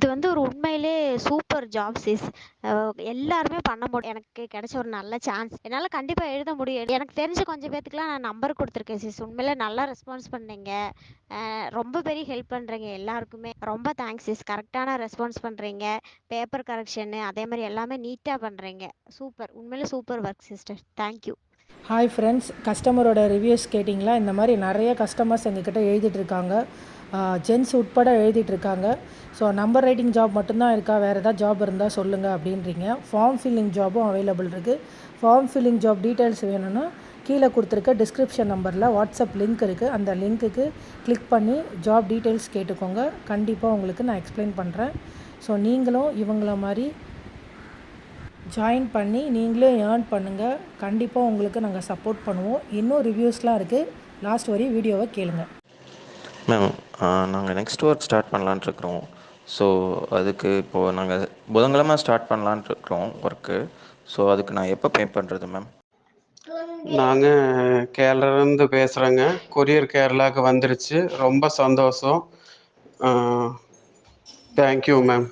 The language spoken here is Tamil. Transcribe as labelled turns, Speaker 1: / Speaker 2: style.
Speaker 1: இது வந்து ஒரு உண்மையிலே சூப்பர் ஜாப் சிஸ். அ எல்லாருமே பண்ண முடியும். எனக்கு கிடைச்ச ஒரு நல்ல சான்ஸ். என்னால கண்டிப்பா எழுத முடியும். எனக்கு தெரிஞ்ச கொஞ்சம் பேத்துக்குலாம் நான் நம்பர் குடுத்துருக்கேன் சிஸ். உண்மையிலே நல்லா ரெஸ்பான்ஸ் பண்ணீங்க. ரொம்ப பெரிய ஹெல்ப் பண்றீங்க எல்லாருக்குமே. ரொம்ப தேங்க்ஸ் சிஸ். கரெக்ட்டான ரெஸ்பான்ஸ் பண்றீங்க. பேப்பர் கரெக்ஷனு அதே மாரி எல்லாமே நீட்டா பண்றீங்க. சூப்பர். உண்மையிலே super work sister. Thank you.
Speaker 2: Hi friends, கஸ்டமரோட ரிவ்யூஸ் கேட்டிங்களா? இந்த மாதிரி நிறைய கஸ்டமர்ஸ் எங்ககிட்ட எழுதிட்டுருக்காங்க, ஜென்ஸ் உட்பட எழுதிட்டுருக்காங்க. ஸோ நம்பர் ரைட்டிங் ஜாப் மட்டும்தான் இருக்கா, வேறு ஏதாவது ஜாப் இருந்தால் சொல்லுங்கள் அப்படின்றீங்க. ஃபார்ம் ஃபில்லிங் ஜாபும் அவைலபிள் இருக்குது. ஃபார்ம் ஃபில்லிங் ஜாப் டீட்டெயில்ஸ் வேணும்னா கீழே கொடுத்துருக்க டிஸ்கிரிப்ஷன் நம்பரில் வாட்ஸ்அப் லிங்க் இருக்குது. அந்த லிங்க்குக்கு கிளிக் பண்ணி ஜாப் டீட்டெயில்ஸ் கேட்டுக்கோங்க. கண்டிப்பாக உங்களுக்கு நான் எக்ஸ்பிளைன் பண்ணுறேன். ஸோ நீங்களும் இவங்கள மாதிரி ஜாயின் பண்ணி நீங்களே ஏர்ன் பண்ணுங்கள். கண்டிப்பாக உங்களுக்கு நாங்கள் சப்போர்ட் பண்ணுவோம். இன்னும் ரிவ்யூஸ்லாம் இருக்குது. லாஸ்ட் வரையும் வீடியோவை கேளுங்கள்.
Speaker 3: மேம், நாங்கள் நெக்ஸ்ட் ஒர்க் ஸ்டார்ட் பண்ணலான்ட்டு இருக்கிறோம். ஸோ அதுக்கு இப்போது நாங்கள் புதன்கிழமை ஸ்டார்ட் பண்ணலான்ட்டு இருக்கிறோம் ஒர்க்கு. ஸோ அதுக்கு நான் எப்போ பே பண்ணுறது மேம்?
Speaker 4: நாங்கள் கேரளாலேருந்து பேசுகிறேங்க. கொரியர் கேரளாவுக்கு வந்துருச்சு. ரொம்ப சந்தோஷம். Thank you ma'am.